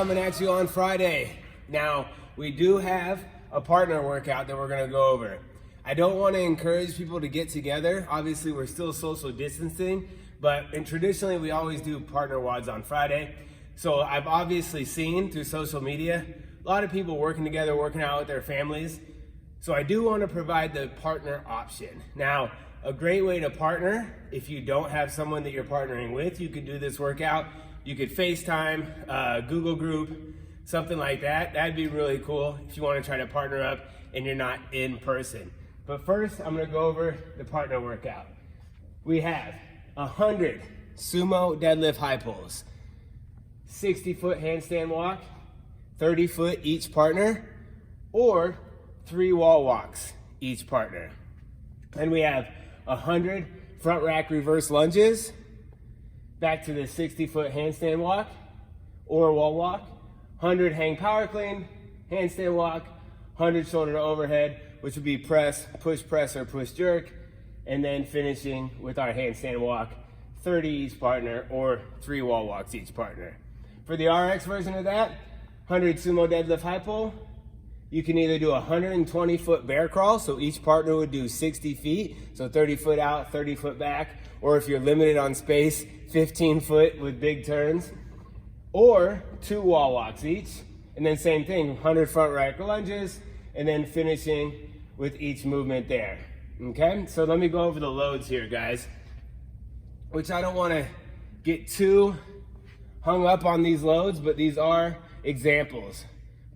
coming at you on Friday. Now, we do have a partner workout that we're gonna go over. I don't wanna encourage people to get together. Obviously, we're still social distancing, and traditionally we always do partner WODs on Friday. So I've obviously seen through social media, a lot of people working together, working out with their families. So I do wanna provide the partner option. Now, a great way to partner, if you don't have someone that you're partnering with, you could do this workout. You could FaceTime, Google Group, something like that. That'd be really cool if you want to try to partner up and you're not in person. But first, I'm going to go over the partner workout. We have 100 sumo deadlift high pulls, 60-foot handstand walk, 30-foot each partner, or 3 wall walks each partner. And we have 100 front rack reverse lunges, back to the 60-foot handstand walk or wall walk, 100 hang power clean, handstand walk, 100 shoulder to overhead, which would be press, or push jerk, and then finishing with our handstand walk, 30 each partner or 3 wall walks each partner. For the RX version of that, 100 sumo deadlift high pull. You can either do a 120-foot bear crawl, so each partner would do 60 feet, so 30 foot out, 30 foot back, or if you're limited on space, 15 foot with big turns, or 2 wall walks each, and then same thing, 100 front rack lunges, and then finishing with each movement there, okay? So let me go over the loads here, guys, which I don't wanna get too hung up on these loads, but these are examples.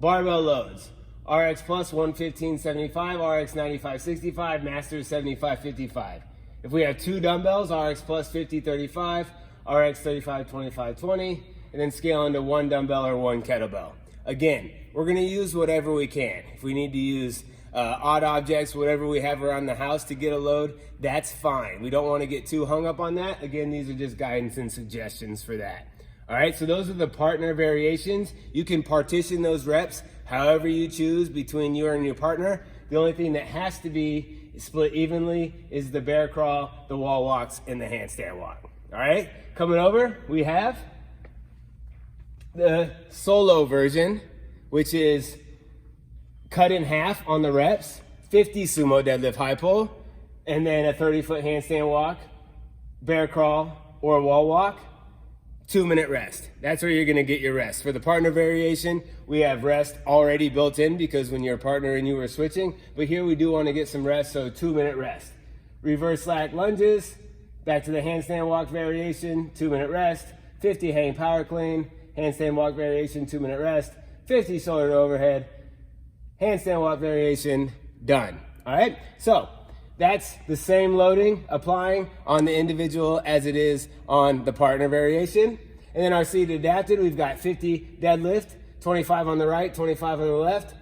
Barbell loads. RX Plus 115.75, RX 95.65, Masters 75.55. If we have 2 dumbbells, RX Plus 50.35, RX 35.25.20, and then scale into 1 dumbbell or 1 kettlebell. Again, we're gonna use whatever we can. If we need to use odd objects, whatever we have around the house to get a load, that's fine. We don't wanna get too hung up on that. Again, these are just guidance and suggestions for that. All right, so those are the partner variations. You can partition those reps however you choose between you and your partner. The only thing that has to be split evenly is the bear crawl, the wall walks, and the handstand walk. All right, coming over, we have the solo version, which is cut in half on the reps, 50 sumo deadlift high pull, and then a 30-foot handstand walk, bear crawl, or wall walk. 2-minute rest. That's where you're gonna get your rest. For the partner variation, we have rest already built in because when you're a partner and you were switching, but here we do wanna get some rest, so 2-minute rest. Reverse slack lunges, back to the handstand walk variation, 2-minute rest, 50 hang power clean, handstand walk variation, 2-minute rest, 50 shoulder to overhead, handstand walk variation, done. All right, so that's the same loading applying on the individual as it is on the partner variation. And then our seated adapted, we've got 50 deadlift, 25 on the right, 25 on the left,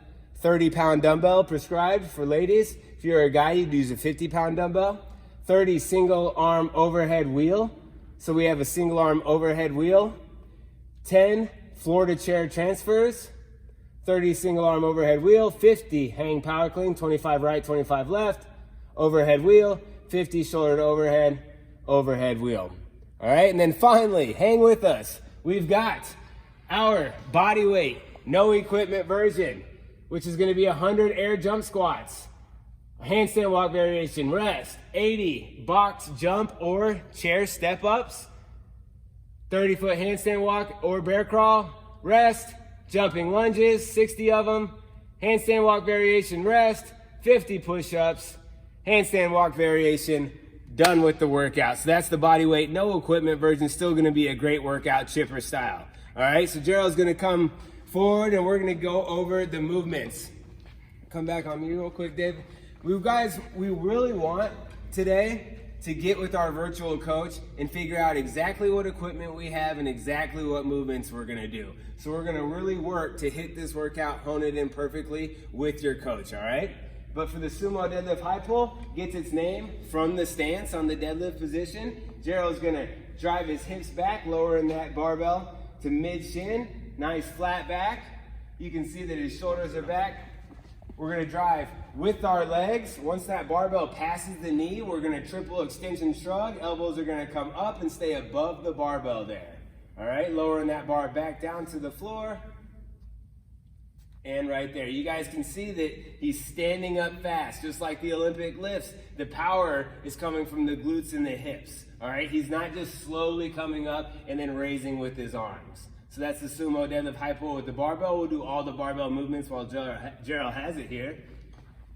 30-pound dumbbell prescribed for ladies. If you're a guy, you'd use a 50-pound dumbbell. 30 single arm overhead wheel. So we have a single arm overhead wheel. 10 floor to chair transfers. 30 single arm overhead wheel. 50 hang power clean, 25 right, 25 left. Overhead wheel, 50 shoulder to overhead, overhead wheel. All right, and then finally, hang with us. We've got our body weight, no equipment version, which is gonna be 100 air jump squats, a handstand walk variation, rest, 80 box jump or chair step ups, 30-foot handstand walk or bear crawl, rest, jumping lunges, 60 of them, handstand walk variation, rest, 50 push-ups, handstand walk variation, done with the workout. So that's the body weight, no equipment version, still gonna be a great workout, chipper style. All right, so Jerryl's gonna come forward and we're gonna go over the movements. Come back on me real quick, Dave. We really want today to get with our virtual coach and figure out exactly what equipment we have and exactly what movements we're gonna do. So we're gonna really work to hit this workout, hone it in perfectly with your coach, all right? But for the sumo deadlift high pull, gets its name from the stance on the deadlift position. Jerryl's gonna drive his hips back, lowering that barbell to mid-shin, nice flat back. You can see that his shoulders are back. We're gonna drive with our legs. Once that barbell passes the knee, we're gonna triple extension shrug. Elbows are gonna come up and stay above the barbell there. All right, lowering that bar back down to the floor, And right there, you guys can see that he's standing up fast, just like the Olympic lifts. The power is coming from the glutes and the hips, all right? He's not just slowly coming up and then raising with his arms. So that's the sumo deadlift high pull with the barbell. We'll do all the barbell movements while Jerryl has it here.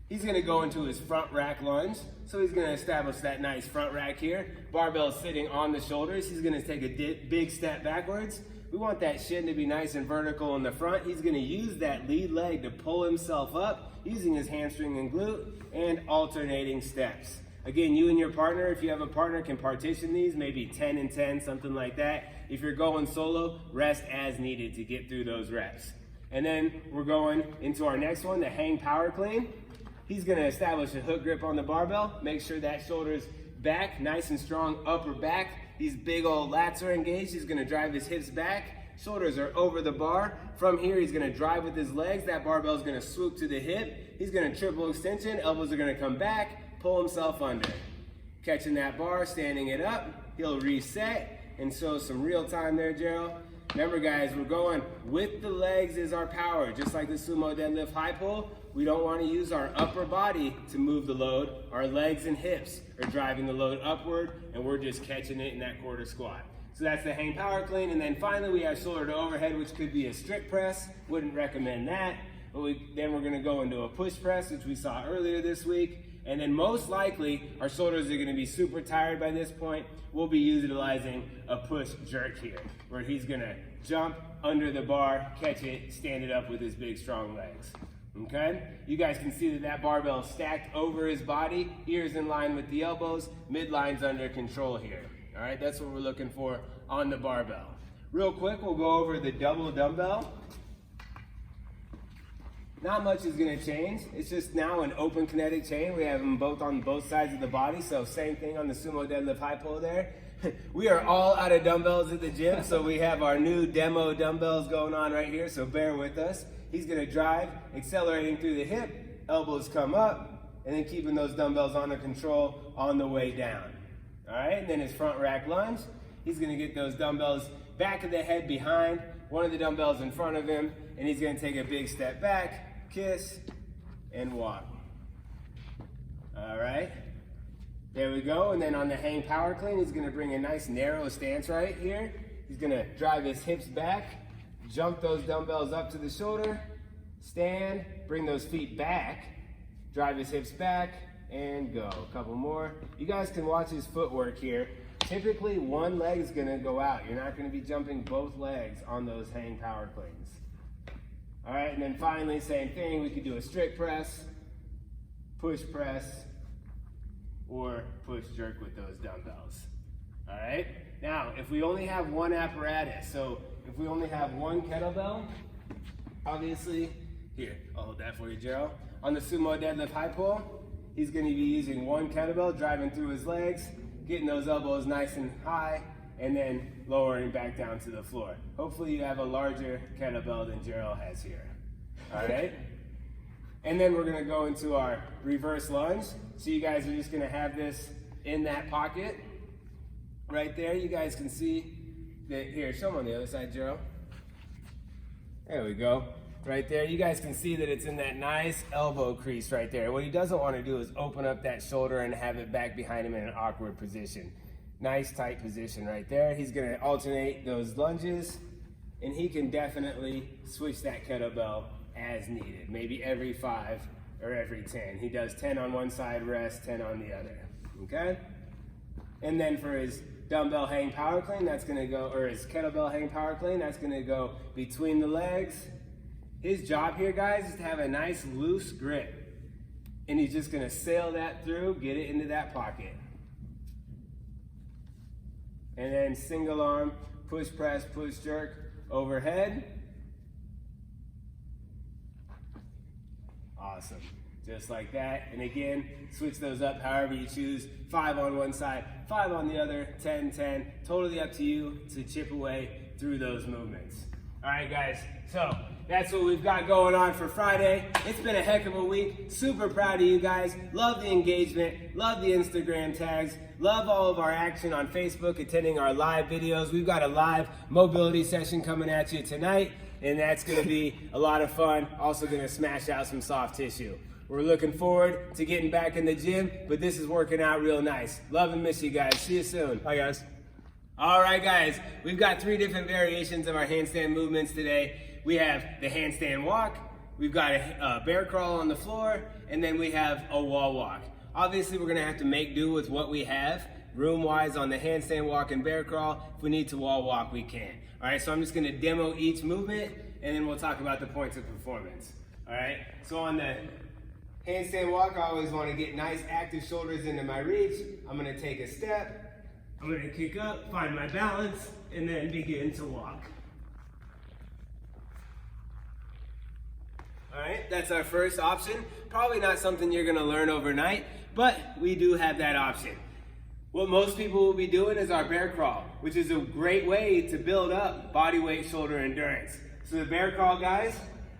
He's gonna go into his front rack lunge. So he's gonna establish that nice front rack here. Barbell sitting on the shoulders. He's gonna take a big step backwards. We want that shin to be nice and vertical in the front. He's gonna use that lead leg to pull himself up, using his hamstring and glute, and alternating steps. Again, you and your partner, if you have a partner, can partition these, maybe 10 and 10, something like that. If you're going solo, rest as needed to get through those reps. And then we're going into our next one, the hang power clean. He's gonna establish a hook grip on the barbell, make sure that shoulder's back, nice and strong, upper back. These big old lats are engaged. He's gonna drive his hips back. Shoulders are over the bar. From here, he's gonna drive with his legs. That barbell is gonna swoop to the hip. He's gonna triple extension. Elbows are gonna come back, pull himself under. Catching that bar, standing it up. He'll reset and show some real time there, Jerryl. Remember guys, we're going with the legs is our power, just like the sumo deadlift high pull. We don't want to use our upper body to move the load. Our legs and hips are driving the load upward, and we're just catching it in that quarter squat. So that's the hang power clean. And then finally we have shoulder to overhead, which could be a strict press. Wouldn't recommend that. But then we're gonna go into a push press, which we saw earlier this week. And then most likely, our shoulders are gonna be super tired by this point. We'll be utilizing a push jerk here, where he's gonna jump under the bar, catch it, stand it up with his big strong legs. Okay? You guys can see that that barbell is stacked over his body, ears in line with the elbows, midline's under control here. All right, that's what we're looking for on the barbell. Real quick, we'll go over the double dumbbell. Not much is gonna change. It's just now an open kinetic chain. We have them both on both sides of the body, so same thing on the sumo deadlift high pull there. We are all out of dumbbells at the gym, so we have our new demo dumbbells going on right here, so bear with us. He's gonna drive, accelerating through the hip, elbows come up, and then keeping those dumbbells under control on the way down. All right, and then his front rack lunge. He's gonna get those dumbbells back of the head behind, one of the dumbbells in front of him, and he's gonna take a big step back, kiss, and walk. All right, there we go. And then on the hang power clean, he's gonna bring a nice narrow stance right here. He's gonna drive his hips back, jump those dumbbells up to the shoulder, stand, bring those feet back, drive his hips back, and go. A couple more. You guys can watch his footwork here. Typically, one leg is gonna go out. You're not gonna be jumping both legs on those hang power cleans. All right, and then finally, same thing. We could do a strict press, or push jerk with those dumbbells. All right? Now, if we only have one apparatus, so if we only have one kettlebell, obviously, here, I'll hold that for you, Jerryl. On the sumo deadlift high pull, he's gonna be using one kettlebell, driving through his legs, getting those elbows nice and high, and then lowering back down to the floor. Hopefully you have a larger kettlebell than Jerryl has here. All right? And then we're gonna go into our reverse lunge. So you guys are just gonna have this in that pocket right there. You guys can see that, here, show them on the other side, Jerryl. There we go. Right there, you guys can see that it's in that nice elbow crease right there. What he doesn't want to do is open up that shoulder and have it back behind him in an awkward position. Nice tight position right there. He's gonna alternate those lunges, and he can definitely switch that kettlebell as needed, maybe every 5 or every 10. He does 10 on one side, rest, 10 on the other, okay? And then for his dumbbell hang power clean, that's gonna go, or his kettlebell hang power clean, that's gonna go between the legs. His job here, guys, is to have a nice loose grip. And he's just gonna sail that through, get it into that pocket. And then single arm, push press, push jerk, overhead. Awesome, just like that. And again, switch those up however you choose. 5 on one side, 5 on the other, 10, 10. Totally up to you to chip away through those movements. All right, guys, so that's what we've got going on for Friday. It's been a heck of a week. Super proud of you guys. Love the engagement, love the Instagram tags, love all of our action on Facebook, attending our live videos. We've got a live mobility session coming at you tonight. and that's gonna be a lot of fun. Also gonna smash out some soft tissue. We're looking forward to getting back in the gym, but this is working out real nice. Love and miss you guys. See you soon. Bye, guys. All right, guys, we've got 3 different variations of our handstand movements today. We have the handstand walk, we've got a bear crawl on the floor, and then we have a wall walk. Obviously, we're gonna have to make do with what we have, room-wise on the handstand walk and bear crawl. If we need to wall walk, we can. All right, so I'm just gonna demo each movement, and then we'll talk about the points of performance. All right, so on the handstand walk, I always wanna get nice active shoulders into my reach. I'm gonna take a step, I'm gonna kick up, find my balance, and then begin to walk. All right, that's our first option. Probably not something you're gonna learn overnight, but we do have that option. What most people will be doing is our bear crawl, which is a great way to build up body weight shoulder endurance. So the bear crawl, guys,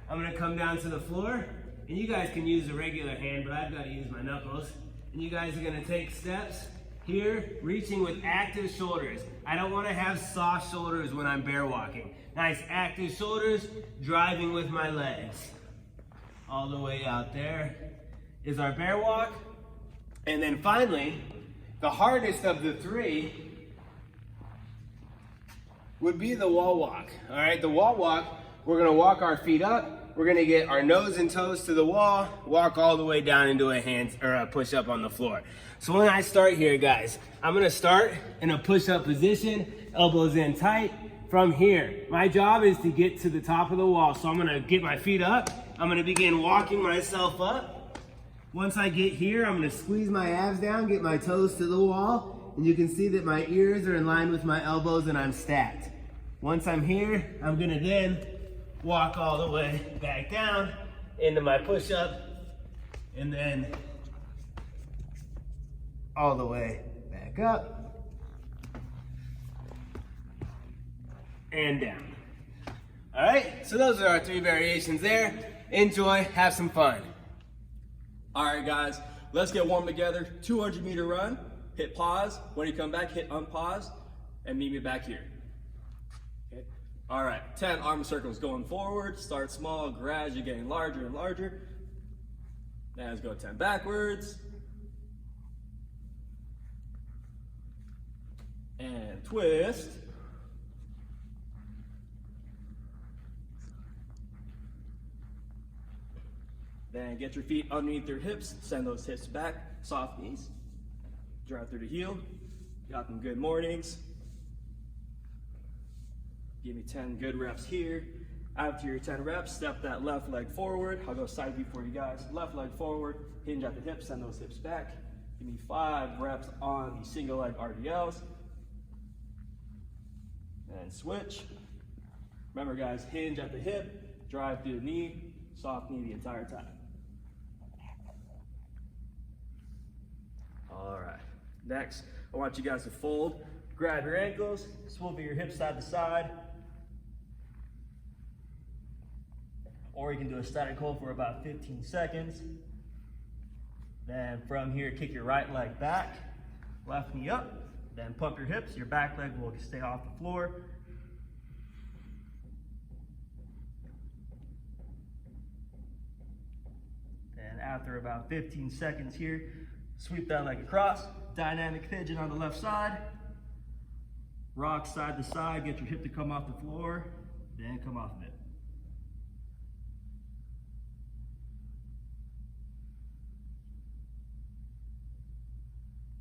I'm gonna come down to the floor, and you guys can use a regular hand, but I've gotta use my knuckles. And you guys are gonna take steps here, reaching with active shoulders. I don't wanna have soft shoulders when I'm bear walking. Nice active shoulders, driving with my legs. All the way out there is our bear walk. And then finally, the hardest of the 3 would be the wall walk. All right, the wall walk, we're gonna walk our feet up, we're gonna get our nose and toes to the wall, walk all the way down into a hand or a push up on the floor. So when I start here, guys, I'm gonna start in a push up position, elbows in tight. From here, my job is to get to the top of the wall. So I'm gonna get my feet up, I'm gonna begin walking myself up. Once I get here, I'm gonna squeeze my abs down, get my toes to the wall, and you can see that my ears are in line with my elbows and I'm stacked. Once I'm here, I'm gonna then walk all the way back down into my push-up, and then all the way back up and down. All right, so those are our 3 variations there. Enjoy, have some fun. All right, guys, let's get warm together. 200-meter run. Hit pause. When you come back, hit unpause, and meet me back here. Okay. All right, 10 arm circles going forward. Start small, gradually getting larger and larger. Now let's go 10 backwards. And twist. Then get your feet underneath your hips, send those hips back, soft knees. Drive through the heel. Got them good mornings. Give me 10 good reps here. After your 10 reps, step that left leg forward. I'll go side view for you guys. Left leg forward, hinge at the hips, send those hips back. Give me 5 reps on the single leg RDLs. And switch. Remember, guys, hinge at the hip, drive through the knee, soft knee the entire time. All right, next, I want you guys to fold, grab your ankles, swivel your hips side to side, or you can do a static hold for about 15 seconds. Then from here, kick your right leg back, left knee up, then pump your hips, your back leg will stay off the floor. And after about 15 seconds here, sweep that leg across, dynamic pigeon on the left side, rock side to side, get your hip to come off the floor, then come off of it.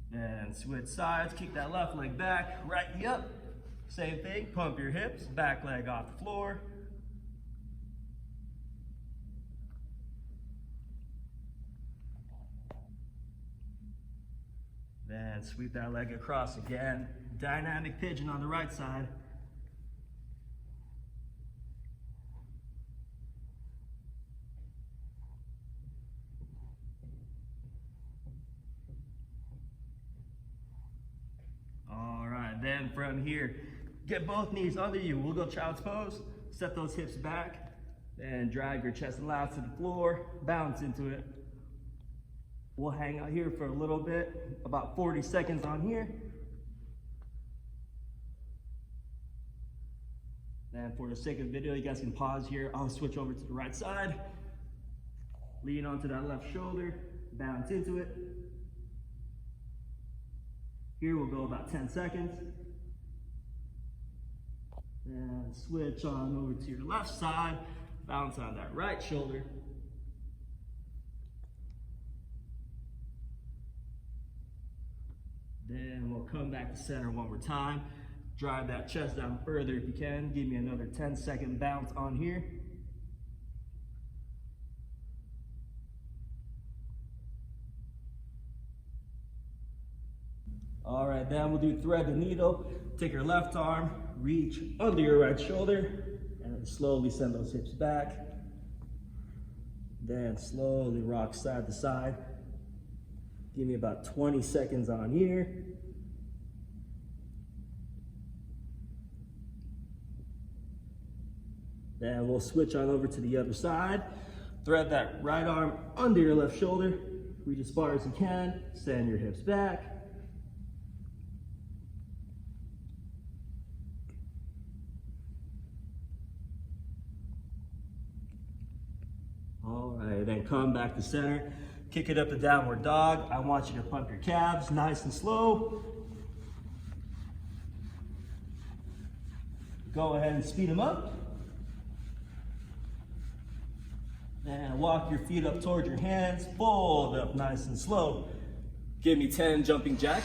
Then switch sides, kick that left leg back, right knee up, same thing, pump your hips, back leg off the floor. Then sweep that leg across again. Dynamic pigeon on the right side. All right, then from here, get both knees under you. We'll go child's pose. Step those hips back. Then drag your chest and lats to the floor. Bounce into it. We'll hang out here for a little bit, about 40 seconds on here. And for the sake of video, you guys can pause here. I'll switch over to the right side. Lean onto that left shoulder, bounce into it. Here we'll go about 10 seconds. And switch on over to your left side, bounce on that right shoulder. Then we'll come back to center one more time. Drive that chest down further if you can. Give me another 10-second bounce on here. All right, then we'll do thread the needle. Take your left arm, reach under your right shoulder, and slowly send those hips back. Then slowly rock side to side. Give me about 20 seconds on here. Then we'll switch on over to the other side. Thread that right arm under your left shoulder. Reach as far as you can. Send your hips back. All right, then come back to center. Kick it up to downward dog. I want you to pump your calves nice and slow. Go ahead and speed them up. And walk your feet up towards your hands. Fold up nice and slow. Give me 10 jumping jacks.